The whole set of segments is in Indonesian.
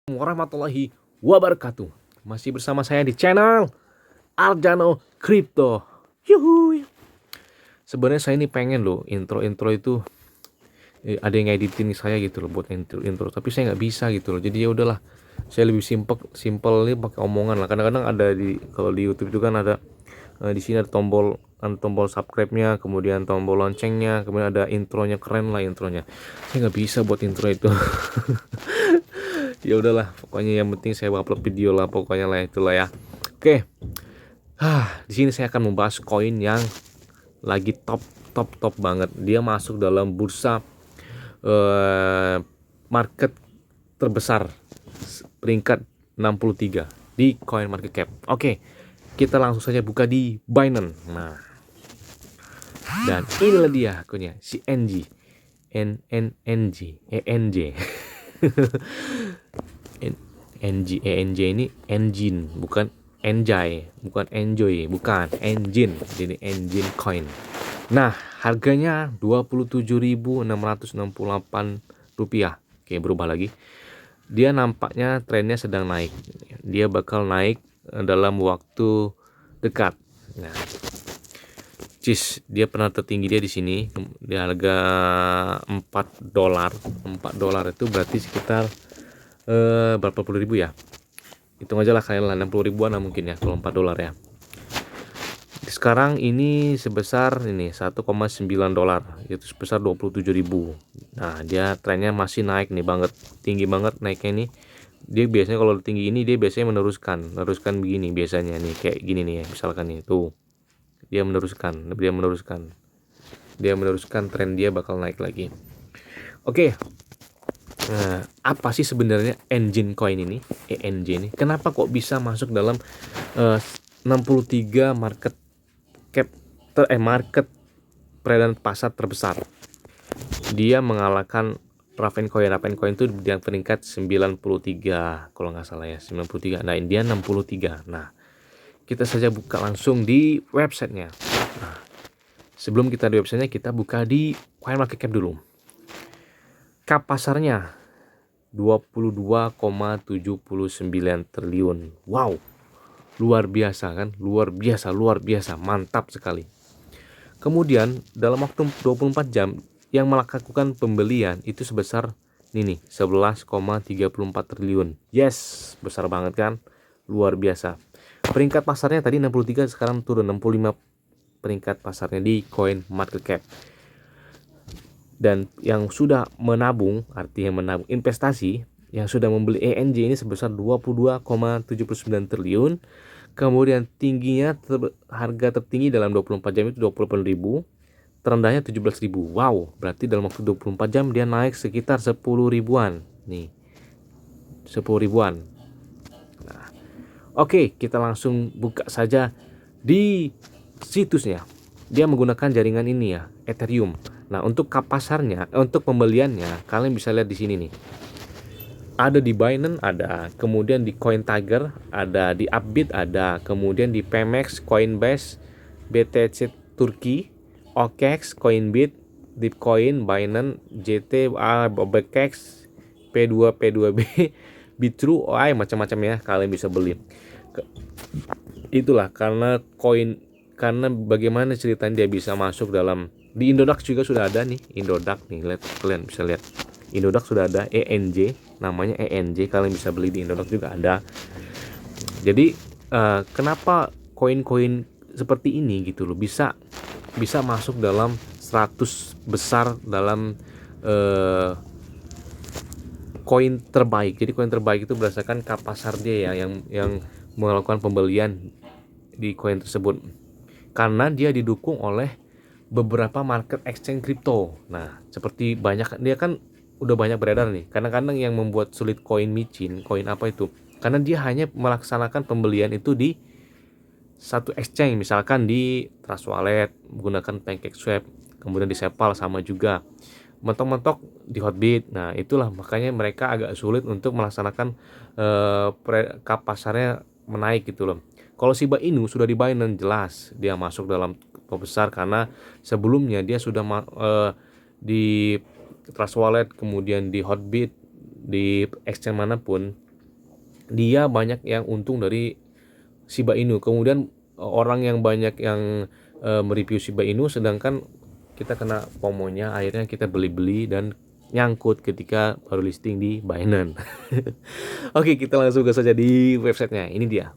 Warahmatullahi wabarakatuh. Masih bersama saya di channel Arjano Crypto. Yuhuy. Sebenarnya saya ini pengen loh intro itu ada yang ngeditin saya gitu loh buat intro, tapi saya nggak bisa gitu loh. Jadi ya udahlah, saya lebih simple ini pakai omongan lah. Kadang-kadang ada kalau di YouTube itu kan ada di sini ada tombol subscribe-nya, kemudian tombol loncengnya, kemudian ada intronya, keren lah intronya. Saya nggak bisa buat intro itu. Ya udahlah, pokoknya yang penting saya upload video lah, pokoknya lah itulah ya. Oke. Di sini saya akan membahas koin yang lagi top banget. Dia masuk dalam bursa market terbesar peringkat 63 di Coin Market Cap. Oke. Kita langsung saja buka di Binance. Nah. Dan inilah dia akunnya, si NG. ENJ. ENJ ini engine, bukan enjoy, bukan enjoy, bukan engine. Jadi engine coin. Nah, harganya Rp27.668. Oke, berubah lagi. Dia nampaknya trennya sedang naik. Dia bakal naik dalam waktu dekat. Nah, dia pernah tertinggi dia di sini di harga $4. $4 itu berarti sekitar berapa puluh ribu ya, hitung aja lah kalian lah, 60 ribuan lah mungkin ya kalau $4 ya. Sekarang ini sebesar ini $1,9, yaitu sebesar 27.000. Nah, dia trennya masih naik nih, tinggi banget naiknya ini. Dia biasanya kalau tinggi ini dia biasanya meneruskan begini biasanya nih, kayak gini nih ya, misalkan nih tuh. Dia meneruskan tren dia bakal naik lagi. Oke. Nah, apa sih sebenarnya engine coin ini, ENJ ini? Kenapa kok bisa masuk dalam 63 market peredaran pasar terbesar? Dia mengalahkan Ravencoin itu di peringkat 93 kalau nggak salah ya, 93. Nah, dia 63. Nah, kita saja buka langsung di websitenya. Nah, sebelum kita di websitenya, kita buka di CoinMarketCap dulu. Cap pasarnya 22,79 triliun. Wow, luar biasa kan? Luar biasa, mantap sekali. Kemudian dalam waktu 24 jam yang melakukan pembelian itu sebesar ini nih, 11,34 triliun. Yes, besar banget kan? Luar biasa. Peringkat pasarnya tadi 63, sekarang turun 65 peringkat pasarnya di Coin Market Cap. Dan yang sudah menabung, artinya menabung investasi, yang sudah membeli ENJ ini sebesar 22,79 triliun. Kemudian tingginya harga tertinggi dalam 24 jam itu 28.000, terendahnya 17.000. Wow, berarti dalam waktu 24 jam dia naik sekitar 10 ribuan. Nih, 10 ribuan. Nah, oke, kita langsung buka saja di situsnya. Dia menggunakan jaringan ini ya, Ethereum. Nah, untuk cap pasarnya, untuk pembeliannya, kalian bisa lihat di sini nih. Ada di Binance ada, kemudian di CoinTiger ada, di Upbit ada, kemudian di Pemex, Coinbase, BTC Turki, OKX, Coinbit, Bitcoin, Binance, JT, BKX, P2B, Bitrue, macam-macam ya, kalian bisa beli. Itulah karena bagaimana ceritanya dia bisa masuk dalam, di Indodax juga sudah ada nih, Indodax nih, kalian bisa lihat. Indodax sudah ada ENJ, namanya ENJ, kalian bisa beli di Indodax juga ada. Jadi kenapa koin-koin seperti ini gitu loh bisa masuk dalam 100 besar dalam koin terbaik. Jadi koin terbaik itu berdasarkan cap pasar dia ya, yang melakukan pembelian di koin tersebut, karena dia didukung oleh beberapa market exchange kripto. Nah, seperti dia kan udah banyak beredar nih. Kadang-kadang yang membuat sulit koin micin, koin apa itu, karena dia hanya melaksanakan pembelian itu di satu exchange, misalkan di Trust Wallet menggunakan PancakeSwap, kemudian di Sepal sama juga, mentok-mentok di Hotbit. Nah, itulah makanya mereka agak sulit untuk melaksanakan cap pasarnya menaik gitu loh. Kalau Shiba Inu sudah di Binance, jelas dia masuk dalam top besar karena sebelumnya dia sudah di Trust Wallet, kemudian di Hotbit, di exchange manapun dia banyak yang untung dari Shiba Inu. Kemudian orang yang banyak yang mereview Shiba Inu, sedangkan kita kena FOMO-nya, akhirnya kita beli-beli dan nyangkut ketika baru listing di Binance. Oke, kita langsung ke saja di websitenya. Ini dia.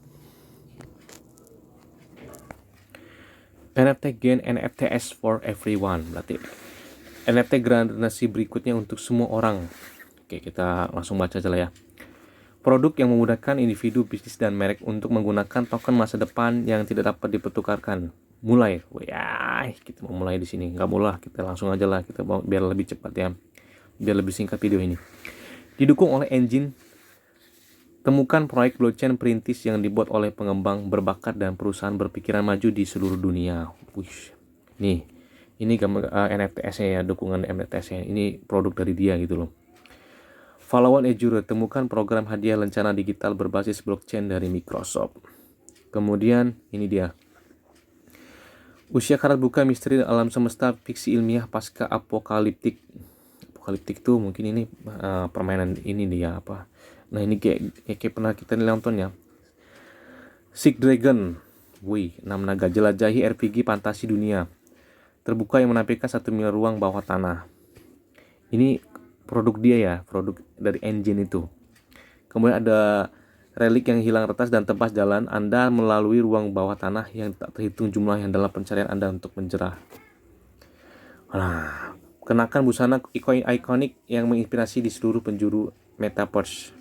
NFT Gain NFTs for everyone. Berarti NFT generasi berikutnya untuk semua orang. Oke, kita langsung baca aja lah ya. Produk yang memudahkan individu, bisnis, dan merek untuk menggunakan token masa depan yang tidak dapat dipertukarkan. Mulai, wah, kita mau mulai di sini. Nggak mau lah, kita langsung aja lah. Kita mau biar lebih cepat ya, biar lebih singkat video ini. Didukung oleh engine, temukan proyek blockchain perintis yang dibuat oleh pengembang berbakat dan perusahaan berpikiran maju di seluruh dunia. Wih, nih, ini gambar NFTs-nya ya, dukungan NFTs-nya. Ini produk dari dia gitu loh. Follow-on Azure, temukan program hadiah lencana digital berbasis blockchain dari Microsoft. Kemudian ini dia. Usia karat buka misteri alam semesta fiksi ilmiah pasca apokaliptik. Apokaliptik tuh mungkin ini permainan ini dia apa. Nah, ini kayak pernah kita nonton ya. Seek Dragon. Wih, 6 naga jelajahi RPG fantasi dunia. Terbuka yang menampilkan 1 miliar ruang bawah tanah. Ini produk dia ya, produk dari engine itu. Kemudian ada relik yang hilang retas dan tebas jalan Anda melalui ruang bawah tanah yang tak terhitung jumlah yang dalam pencarian Anda untuk menjerah. Nah, kenakan busana ikonik yang menginspirasi di seluruh penjuru metaverse.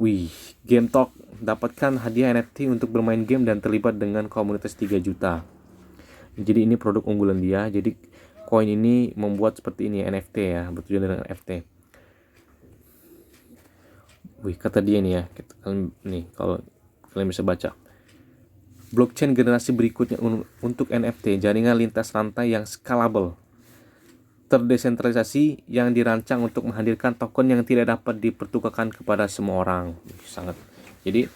Wih, Game Talk, dapatkan hadiah NFT untuk bermain game dan terlibat dengan komunitas 3 juta. Jadi ini produk unggulan dia. Jadi koin ini membuat seperti ini NFT ya, bertujuan dengan NFT. Wih, kata dia nih ya, nih kalau kalian bisa baca. Blockchain generasi berikutnya untuk NFT, jaringan lintas rantai yang scalable, terdesentralisasi yang dirancang untuk menghadirkan token yang tidak dapat dipertukarkan kepada semua orang. Sangat. Jadi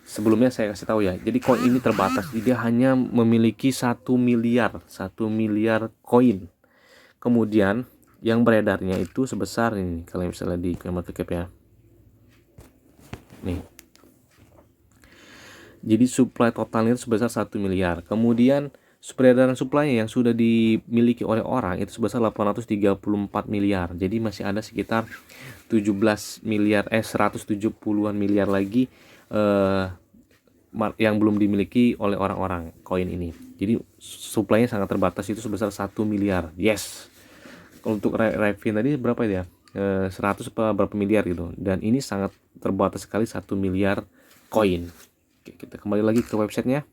sebelumnya saya kasih tahu ya. Jadi koin ini terbatas. Dia hanya memiliki 1 miliar koin. Kemudian yang beredarnya itu sebesar ini, kalian bisa lihat di market cap ya. Nih. Jadi supply totalnya itu sebesar 1 miliar. Kemudian peredaran supply yang sudah dimiliki oleh orang itu sebesar 834 miliar. Jadi masih ada sekitar 170-an miliar lagi yang belum dimiliki oleh orang-orang koin ini. Jadi supply-nya sangat terbatas, itu sebesar 1 miliar. Yes. Untuk Revin tadi berapa ya? 100 berapa miliar gitu. Dan ini sangat terbatas sekali, 1 miliar koin. Oke, kita kembali lagi ke websitenya.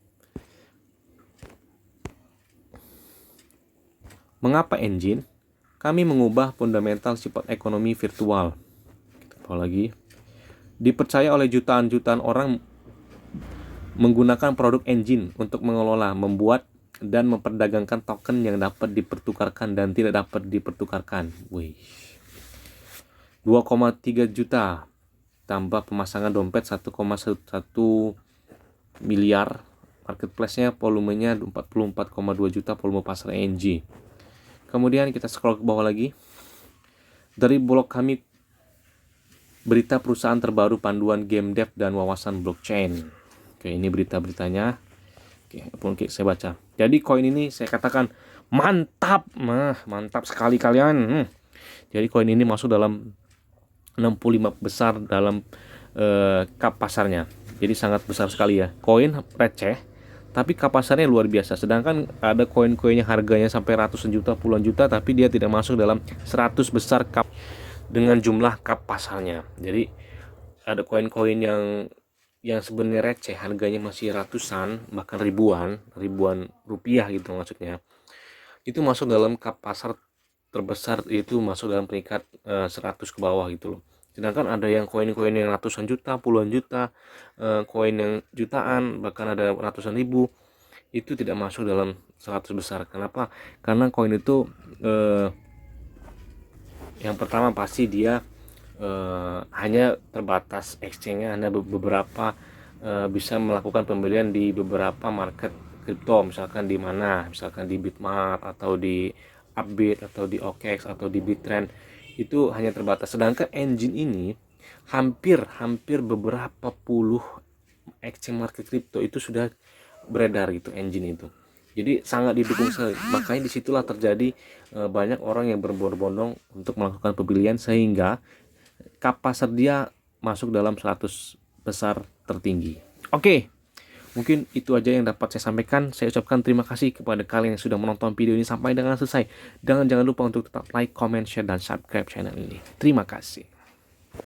Mengapa engine? Kami mengubah fundamental sifat ekonomi virtual. Kita bawa lagi. Dipercaya oleh jutaan-jutaan orang menggunakan produk engine untuk mengelola, membuat, dan memperdagangkan token yang dapat dipertukarkan dan tidak dapat dipertukarkan. Wih. 2,3 juta tambah pemasangan dompet 1,1 miliar. Marketplace-nya volumenya 44,2 juta volume pasar ENG. Kemudian kita scroll ke bawah lagi. Dari blog kami, berita perusahaan terbaru panduan game dev dan wawasan blockchain. Oke, ini berita-beritanya. Oke, saya baca. Jadi koin ini saya katakan mantap, mantap sekali kalian. Jadi koin ini masuk dalam 65 besar dalam cap pasarnya. Jadi sangat besar sekali ya. Koin receh, tapi cap pasarnya luar biasa. Sedangkan ada koin-koin yang harganya sampai ratusan juta, puluhan juta, tapi dia tidak masuk dalam 100 besar cap dengan jumlah cap pasarnya. Jadi ada koin-koin yang sebenarnya receh, harganya masih ratusan bahkan ribuan rupiah gitu maksudnya, itu masuk dalam cap pasar terbesar, itu masuk dalam peringkat 100 ke bawah gitu loh. Sedangkan ada yang koin-koin yang ratusan juta, puluhan juta, koin yang jutaan, bahkan ada ratusan ribu, itu tidak masuk dalam 100 besar. Kenapa? Karena koin itu yang pertama pasti dia hanya terbatas exchange-nya, hanya beberapa bisa melakukan pembelian di beberapa market kripto, misalkan di mana, misalkan di Bitmart atau di Upbit atau di OKX atau di Bitrend, itu hanya terbatas. Sedangkan engine ini hampir beberapa puluh exchange market crypto itu sudah beredar gitu engine itu. Jadi sangat didukung sekali. Makanya disitulah terjadi banyak orang yang berbondong-bondong untuk melakukan pembelian sehingga kapasitas dia masuk dalam 100 besar tertinggi. Oke, mungkin itu aja yang dapat saya sampaikan. Saya ucapkan terima kasih kepada kalian yang sudah menonton video ini sampai dengan selesai. Dan jangan lupa untuk tetap like, comment, share, dan subscribe channel ini. Terima kasih.